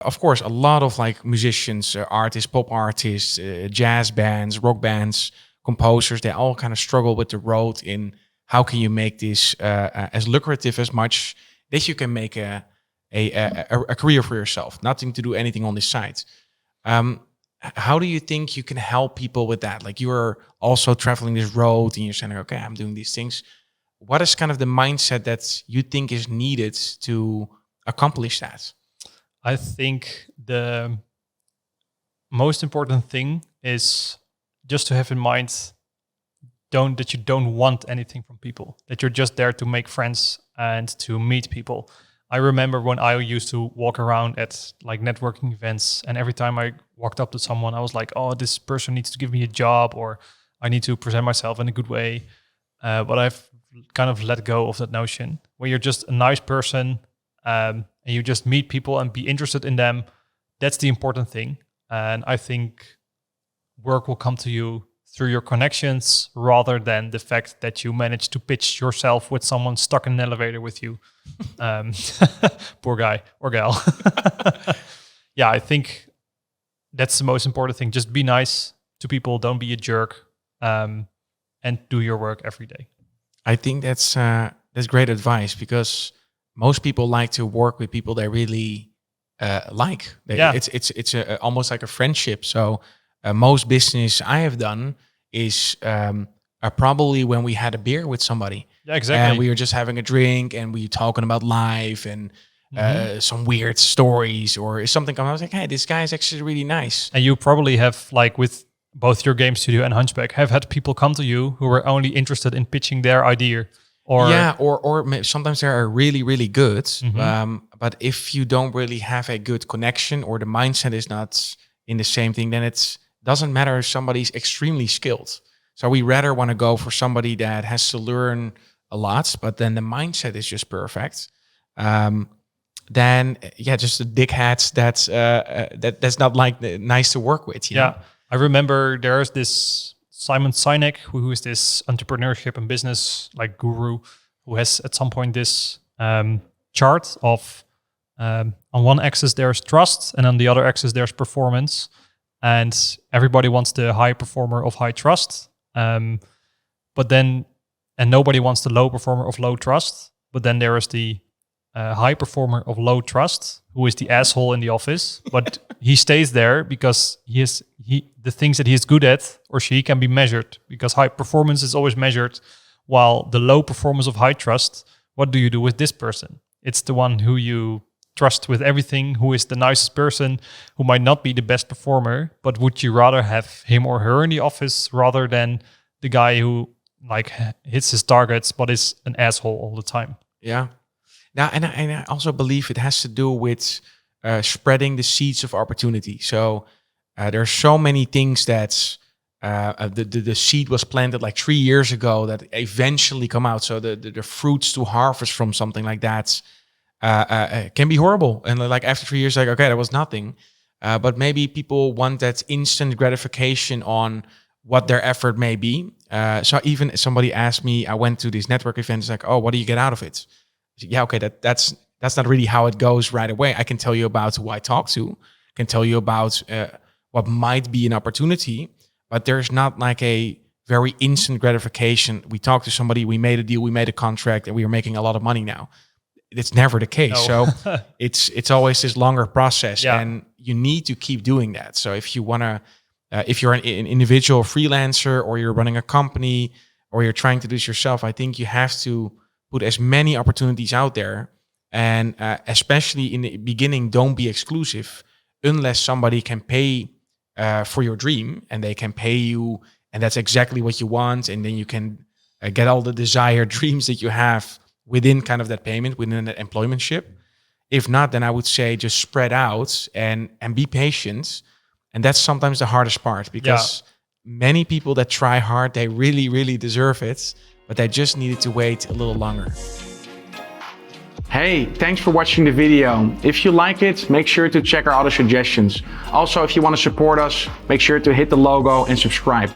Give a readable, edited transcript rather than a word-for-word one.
Of course, a lot of like musicians, artists, pop artists, jazz bands, rock bands, composers, they all kind of struggle with the road in how can you make this as lucrative as much that you can make a career for yourself, nothing to do anything on this side. Um, how do you think you can help people with that? Like you're also traveling this road and you're saying, okay, I'm doing these things. What is kind of the mindset that you think is needed to accomplish that? I think the most important thing is just to have in mind that you don't want anything from people, that you're just there to make friends and to meet people. I remember when I used to walk around at like networking events, and every time I walked up to someone, I was like, oh, this person needs to give me a job, or I need to present myself in a good way. But I've kind of let go of that notion. When you're just a nice person and you just meet people and be interested in them, that's the important thing. And I think work will come to you through your connections rather than the fact that you manage to pitch yourself with someone stuck in an elevator with you. Poor guy or gal. Yeah, I think that's the most important thing. Just be nice to people. Don't be a jerk, and do your work every day. I think that's great advice, because most people like to work with people they really like. It's almost like a friendship. So most business I have done is probably when we had a beer with somebody. Yeah, exactly. And we were just having a drink and we were talking about life and some weird stories or something. I was like, hey, this guy is actually really nice. And you probably have, like with both your game studio and Hunchback, have had people come to you who were only interested in pitching their idea. Or sometimes they are really, really good. But if you don't really have a good connection or the mindset is not in the same thing, then it doesn't matter if somebody's extremely skilled. So we rather want to go for somebody that has to learn a lot, but then the mindset is just perfect. Then just the dickheads that's not like nice to work with. You know? I remember there's this Simon Sinek, who is this entrepreneurship and business like guru, who has at some point this chart of on one axis there's trust and on the other axis there's performance, and everybody wants the high performer of high trust, but then nobody wants the low performer of low trust. But then there is the high performer of low trust, who is the asshole in the office, but he stays there because the things that he is good at or she can be measured, because high performance is always measured, while the low performance of high trust, what do you do with this person? It's the one who you trust with everything, who is the nicest person, who might not be the best performer, but would you rather have him or her in the office rather than the guy who like hits his targets but is an asshole all the time? Yeah. Now, and I also believe it has to do with spreading the seeds of opportunity. So there are so many things that the seed was planted like 3 years ago that eventually come out. So the fruits to harvest from something like that can be horrible. And like after 3 years, like, okay, that was nothing. But maybe people want that instant gratification on what their effort may be. So even somebody asked me, I went to these network events, like, oh, what do you get out of it? Yeah, okay, that's not really how it goes right away. I can tell you about who I talk to, can tell you about what might be an opportunity, but there's not like a very instant gratification. We talked to somebody, we made a deal, we made a contract, and we are making a lot of money now. It's never the case. No. So it's always this longer process, and you need to keep doing that. So if you want to, if you're an individual freelancer or you're running a company or you're trying to do this yourself, I think you have to put as many opportunities out there. And especially in the beginning, don't be exclusive unless somebody can pay for your dream and they can pay you. And that's exactly what you want. And then you can get all the desired dreams that you have within kind of that payment, within that employmentship. If not, then I would say just spread out and be patient. And that's sometimes the hardest part, because many people that try hard, they really, really deserve it, but they just needed to wait a little longer. Hey, thanks for watching the video. If you like it, make sure to check our other suggestions. Also, if you want to support us, make sure to hit the logo and subscribe.